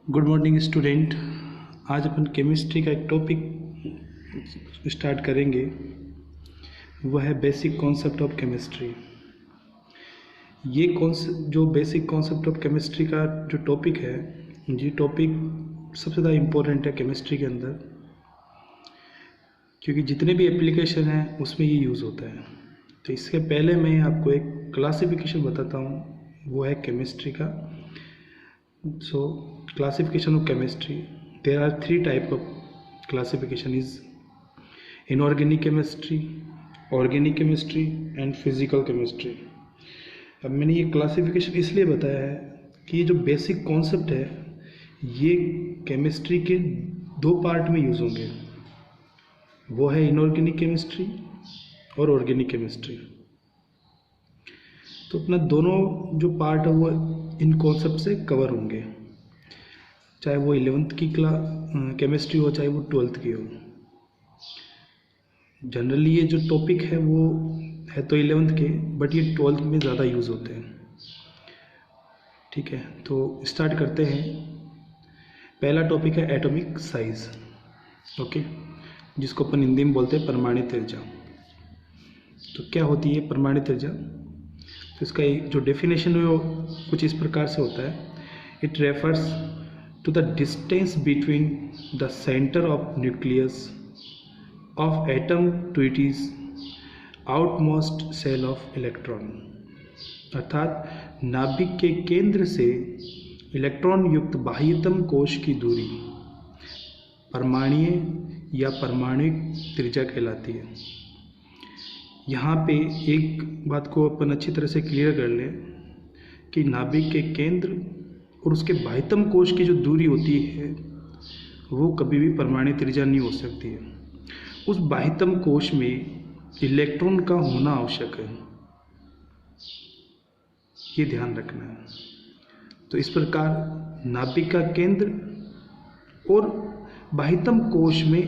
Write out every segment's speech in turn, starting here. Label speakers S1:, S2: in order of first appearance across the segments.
S1: Good morning student. आज अपन chemistry का एक टॉपिक स्टार्ट करेंगे। वह है बेसिक कॉन्सेप्ट ऑफ केमिस्ट्री। ये जो बेसिक कॉन्सेप्ट ऑफ केमिस्ट्री का जो टॉपिक है, ये टॉपिक सबसे ज़्यादा इम्पोर्टेंट है केमिस्ट्री के अंदर, क्योंकि जितने भी एप्लीकेशन हैं उसमें ये यूज़ होता है। तो इसके पहले मैं आपको एक क्लासिफिकेशन बताता हूँ, वो है केमिस्ट्री का। So classification of chemistry, there are three type of classification is inorganic chemistry, organic chemistry and physical chemistry। अब मैंने ये क्लासिफिकेशन इसलिए बताया है कि ये जो बेसिक कॉन्सेप्ट है ये केमिस्ट्री के दो पार्ट में यूज़ होंगे, वो है इनऑर्गेनिक केमिस्ट्री और ऑर्गेनिक केमिस्ट्री। तो अपना दोनों जो पार्ट है वो इन कॉन्सेप्ट से कवर होंगे, चाहे वो 11th की केमिस्ट्री हो, चाहे वो 12th की हो। जनरली ये जो टॉपिक है वो है तो 11th के, बट ये 12th में ज़्यादा यूज़ होते हैं। ठीक है, तो स्टार्ट करते हैं। पहला टॉपिक है एटॉमिक साइज, ओके, जिसको अपन हिंदी में बोलते हैं परमाणु त्रिज्या। तो क्या होती है परमाणु त्रिज्या? तो इसका जो डेफिनेशन है वो कुछ इस प्रकार से होता है। It refers to the distance between the centre of nucleus of atom to it is outmost shell of electron, अर्थात नाभिक के केंद्र से इलेक्ट्रॉन युक्त बाह्यतम कोश की दूरी परमाणुीय या परमाणुक त्रिज्या कहलाती है। यहाँ पे एक बात को अपन अच्छी तरह से क्लियर कर लें कि नाभिक के केंद्र और उसके बाह्यतम कोश की जो दूरी होती है वो कभी भी परमाणु त्रिज्या नहीं हो सकती है। उस बाह्यतम कोश में इलेक्ट्रॉन का होना आवश्यक है, ये ध्यान रखना है। तो इस प्रकार नाभिक का केंद्र और बाह्यतम कोश में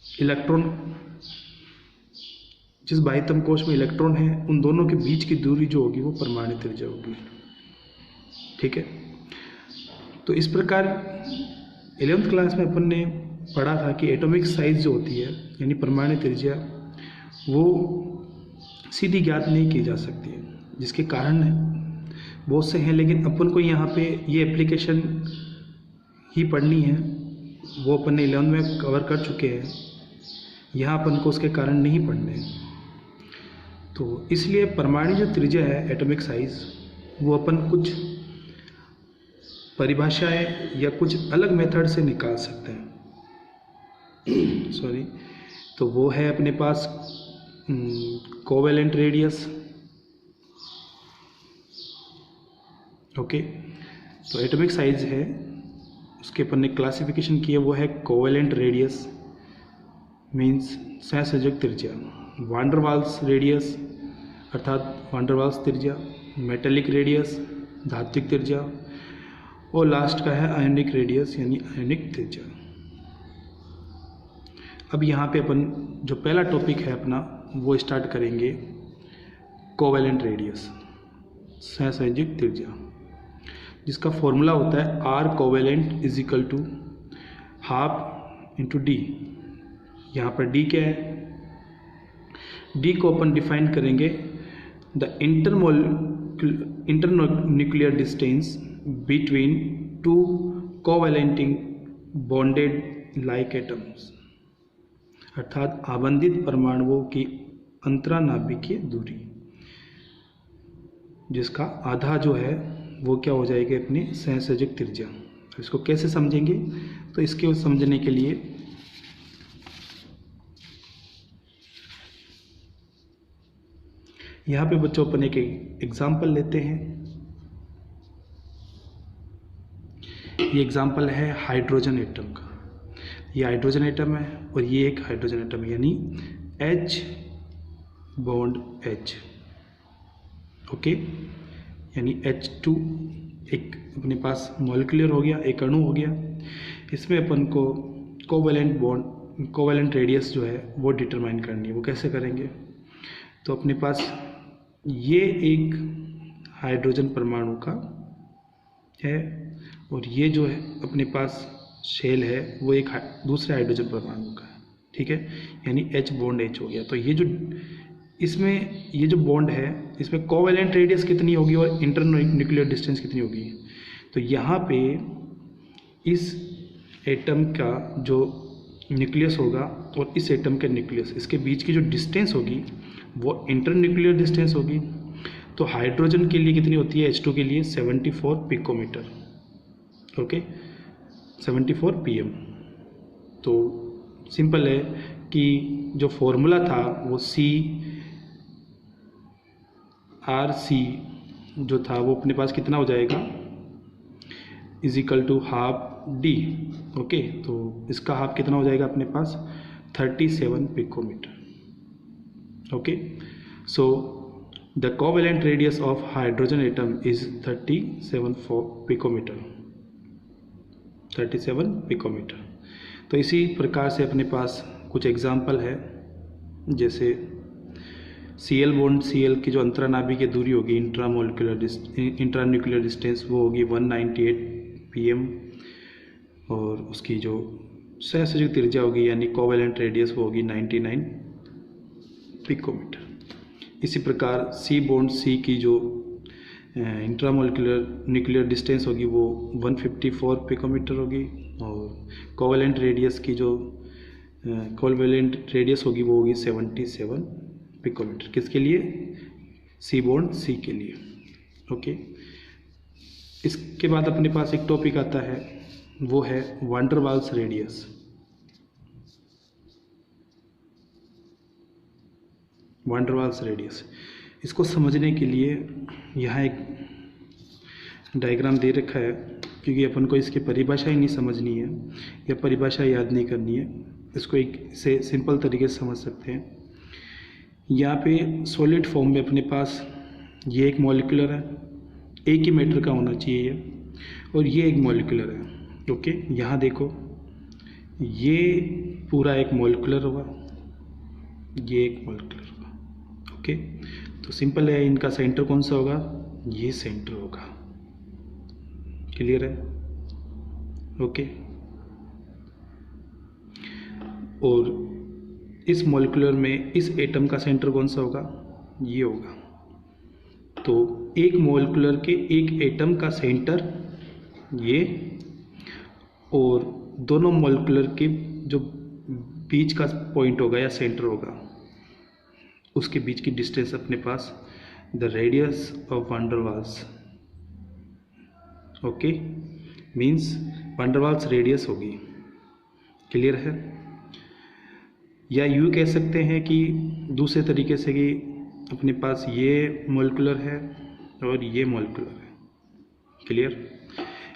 S1: इलेक्ट्रॉन, जिस बाह्यतम कोश में इलेक्ट्रॉन है, उन दोनों के बीच की दूरी जो होगी वो परमाणु त्रिज्या होगी। ठीक है, तो इस प्रकार 11th क्लास में अपन ने पढ़ा था कि एटॉमिक साइज जो होती है यानी परमाणु त्रिज्या, वो सीधी ज्ञात नहीं की जा सकती है, जिसके कारण बहुत से हैं। लेकिन अपन को यहाँ पे ये एप्लीकेशन ही पढ़नी है, वो अपन ने 11th में कवर कर चुके हैं। यहाँ अपन को उसके कारण नहीं पढ़ने हैं। तो इसलिए परमाणु जो त्रिज्या है एटॉमिक साइज, वो अपन कुछ परिभाषाएं या कुछ अलग मेथड से निकाल सकते हैं। सॉरी, तो वो है अपने पास कोवेलेंट रेडियस। ओके, तो एटॉमिक साइज है उसके अपन ने क्लासिफिकेशन की है, वो है कोवेलेंट रेडियस मीन्स सहसंयोजक त्रिज्या, वान डर वाल्स रेडियस अर्थात वान डर वाल्स त्रिज्या, मेटेलिक रेडियस धात्विक त्रिज्या, और लास्ट का है आयोनिक रेडियस यानी आयोनिक त्रिज्या। अब यहाँ पे अपन जो पहला टॉपिक है अपना वो स्टार्ट करेंगे, कोवेलेंट रेडियस सहसंयोजक त्रिज्या, जिसका फॉर्मूला होता है R covalent is equal to half into D. यहाँ पर डी क्या है? डी को अपन डिफाइन करेंगे the internuclear distance between two covalenting bonded like atoms, अर्थात आबंधित परमाणुओं की अंतरानाभिकीय दूरी, जिसका आधा जो है वो क्या हो जाएगी अपनी सहसंयोजक त्रिज्या। तो इसको कैसे समझेंगे? तो इसके समझने के लिए यहाँ पे बच्चों अपन एक एग्जाम्पल लेते हैं। ये एग्जाम्पल है हाइड्रोजन एटम का। ये हाइड्रोजन एटम है और ये एक हाइड्रोजन एटम है, यानी H बॉन्ड H। ओके, यानी H2 एक अपने पास मॉलिक्यूलर हो गया, एक अणु हो गया। इसमें अपन को कोवेलेंट रेडियस जो है वो डिटरमाइन करनी है। वो कैसे करेंगे? तो अपने पास ये एक हाइड्रोजन परमाणु का है और ये जो है अपने पास शेल है वो एक दूसरे हाइड्रोजन परमाणु का है, ठीक है, यानी H बॉन्ड H हो गया। तो ये जो इसमें ये जो बॉन्ड है इसमें कोवैलेंट रेडियस कितनी होगी और इंटर न्यूक्लियर डिस्टेंस कितनी होगी। तो यहाँ पे इस एटम का जो न्यूक्लियस होगा और इस एटम के न्यूक्लियस इसके बीच की जो डिस्टेंस होगी वो इंटर न्यूक्लियर डिस्टेंस होगी। तो हाइड्रोजन के लिए कितनी होती है, H2 के लिए 74 पिकोमीटर, ओके, 74 pm। तो सिंपल है कि जो फॉर्मूला था वो CRC जो था वो अपने पास कितना हो जाएगा, is equal to half D, okay. तो इसका हाफ कितना हो जाएगा अपने पास 37 picometre, okay. So the covalent radius of hydrogen atom is 37 picometre. तो इसी प्रकार से अपने पास कुछ एग्जाम्पल है, जैसे Cl बॉन्ड Cl की जो अंतरानाभिकीय दूरी होगी इंट्रान्यूक्लियर डिस्टेंस वो होगी 198 pm, और उसकी जो सहसंयोजक त्रिज्या होगी यानी कोवैलेंट रेडियस वो होगी 99 पिकोमीटर। इसी प्रकार C बॉन्ड C की जो इंट्रामोलिकुलर न्यूक्लियर डिस्टेंस होगी वो 154 पिकोमीटर होगी, और कोवैलेंट रेडियस की जो कोवैलेंट रेडियस होगी वो होगी 77 पिकोमीटर। किसके लिए, C बॉन्ड C के लिए, ओके। इसके बाद अपने पास एक टॉपिक आता है वो है वान डर वाल्स रेडियस। वान डर वाल्स रेडियस, इसको समझने के लिए यहाँ एक डायग्राम दे रखा है, क्योंकि अपन को इसकी परिभाषा ही नहीं समझनी है या परिभाषा याद नहीं करनी है, इसको एक से सिंपल तरीके से समझ सकते हैं। यहाँ पे सॉलिड फॉर्म में अपने पास ये एक मॉलिक्यूलर है, एक ही मीटर का होना चाहिए ये, और ये एक मॉलिक्यूलर है, ओके। यहाँ देखो ये पूरा एक मॉलिक्यूलर होगा, ये एक मॉलिक्यूलर होगा, ओके। तो सिंपल है, इनका सेंटर कौन सा होगा, ये सेंटर होगा, क्लियर है, ओके। और इस मॉलिक्यूलर में इस एटम का सेंटर कौन सा होगा, ये होगा। तो एक मॉलिक्यूलर के एक एटम का सेंटर ये, और दोनों मॉलिक्यूलर के जो बीच का पॉइंट होगा या सेंटर होगा उसके बीच की डिस्टेंस अपने पास the radius of van der Waals, okay, means one der Waals radius होगी, क्लियर है। या यूँ कह सकते हैं कि दूसरे तरीके से कि अपने पास ये मॉलिक्यूलर है और ये मॉलिक्यूलर है, क्लियर।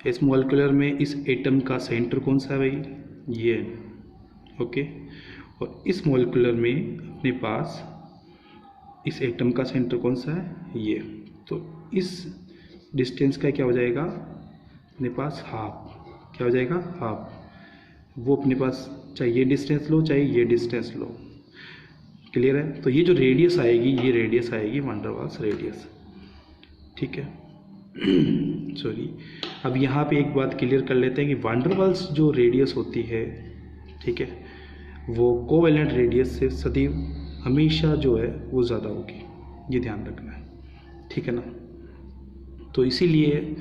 S1: इस मॉलिक्यूलर में इस एटम का सेंटर कौन सा है भाई, ये, ओके। और इस मॉलिक्यूलर में अपने पास इस एटम का सेंटर कौन सा है, ये। तो इस डिस्टेंस का क्या हो जाएगा अपने पास, हाफ, क्या हो जाएगा, हाफ। वो अपने पास चाहे ये डिस्टेंस लो चाहे ये डिस्टेंस लो, क्लियर है। तो ये जो रेडियस आएगी ये रेडियस आएगी वान डर वाल्स रेडियस, ठीक है। सॉरी, अब यहाँ पे एक बात क्लियर कर लेते हैं कि वान डर वाल्स जो रेडियस होती है, ठीक है, वो कोवैलेंट रेडियस से सदैव हमेशा जो है वो ज़्यादा होगी, ये ध्यान रखना है, ठीक है ना। तो इसीलिए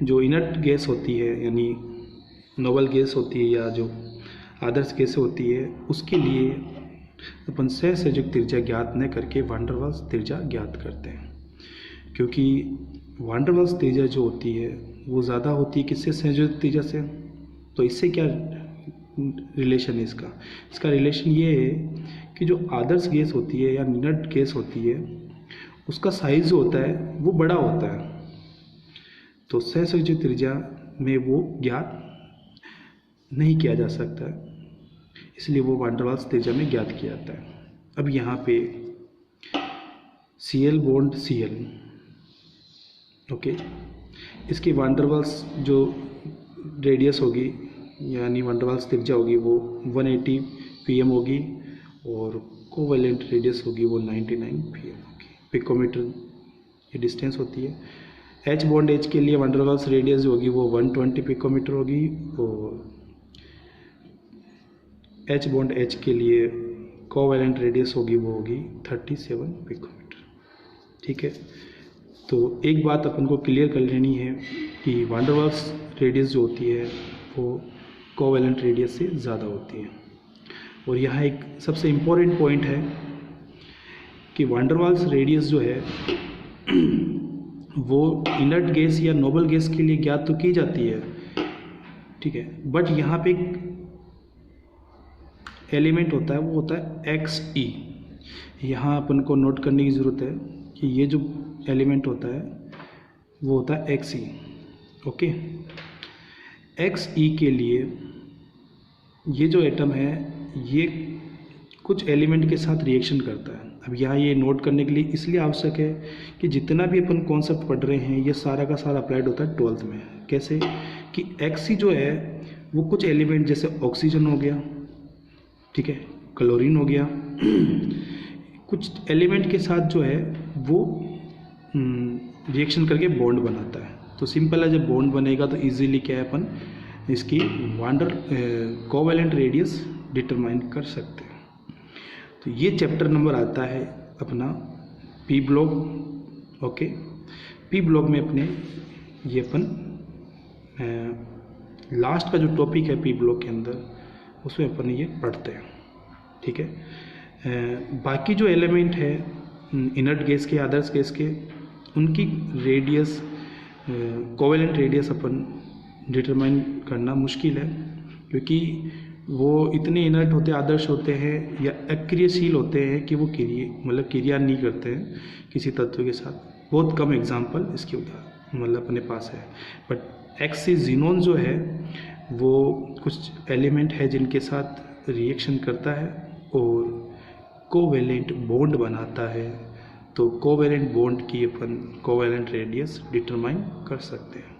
S1: जो इनर्ट गैस होती है यानी नोबल गैस होती है या जो आदर्श गैस होती है उसके लिए अपन सहसंयोजक त्रिज्या ज्ञात न करके वान डर वाल्स त्रिज्या ज्ञात करते हैं, क्योंकि वान डर वाल्स त्रिज्या जो होती है वो ज़्यादा होती है किससे, सहसंयोजक त्रिज्या से। तो इससे क्या रिलेशन है इसका रिलेशन ये है कि जो आदर्श गैस होती है या इनर्ट गैस होती है उसका साइज जो होता है वो बड़ा होता है, तो सहसंयोजक त्रिज्या में वो ज्ञात नहीं किया जा सकता है, इसलिए वो वान डर वाल्स त्रिज्या में ज्ञात किया जाता है। अब यहाँ पे Cl बॉन्ड Cl, ओके, इसकी वान डर वाल्स जो रेडियस होगी यानी वान डर वाल्स त्रिज्या होगी वो 180 pm होगी, और कोवैलेंट रेडियस होगी वो 99 pm होगी, पिकोमीटर ये डिस्टेंस होती है। एच बॉन्ड एच के लिए वैन डर वाल्स रेडियस जो होगी वो 120 पिकोमीटर होगी, और एच बॉन्ड एच के लिए कोवैलेंट रेडियस होगी वो होगी 37 पिकोमीटर। ठीक है, तो एक बात अपन को क्लियर कर लेनी है कि वैन डर वाल्स रेडियस जो होती है वो कोवैलेंट रेडियस से ज़्यादा होती है। और यहाँ एक सबसे इम्पोर्टेंट पॉइंट है कि वैन डर वाल्स रेडियस जो है वो इनर्ट गैस या नोबल गैस के लिए ज्ञात तो की जाती है, ठीक है, बट यहाँ पे एक एलिमेंट होता है, वो होता है एक्स ई। यहाँ अपन को नोट करने की ज़रूरत है कि ये जो एलिमेंट होता है वो होता है एक्स ई। ओके, एक्स ई के लिए ये जो एटम है ये कुछ एलिमेंट के साथ रिएक्शन करता है। अब यहाँ ये नोट करने के लिए इसलिए आवश्यक है कि जितना भी अपन कॉन्सेप्ट पढ़ रहे हैं ये सारा का सारा अप्लाइड होता है 12th में। कैसे कि एक्स ई जो है वो कुछ एलिमेंट जैसे ऑक्सीजन हो गया, ठीक है, क्लोरीन हो गया, कुछ एलिमेंट के साथ जो है वो रिएक्शन करके बॉन्ड बनाता है। तो सिंपल है, जब बॉन्ड बनेगा तो इजीली क्या है अपन इसकी कोवैलेंट रेडियस डिटरमाइन कर सकते हैं। तो ये चैप्टर नंबर आता है अपना P block. Okay, P block में अपने ये अपन लास्ट का जो टॉपिक है पी ब्लॉक के अंदर उसमें अपन ये पढ़ते हैं। ठीक है, बाकी जो एलिमेंट है इनर्ट गैस के, अदर्स गैस के, उनकी रेडियस कोवैलेंट रेडियस अपन डिटरमाइन करना मुश्किल है, क्योंकि वो इतने इनर्ट होते हैं, आदर्श होते हैं या अक्रियशील होते हैं कि वो क्रिया नहीं करते हैं किसी तत्व के साथ। बहुत कम एग्जाम्पल इसके उदाहरण अपने पास है। बट एक्स ज़ीनोन जो है वो कुछ एलिमेंट है जिनके साथ रिएक्शन करता है और कोवैलेंट बॉन्ड बनाता है। तो कोवैलेंट बॉन्ड की अपन कोवैलेंट रेडियस डिटरमाइन कर सकते हैं।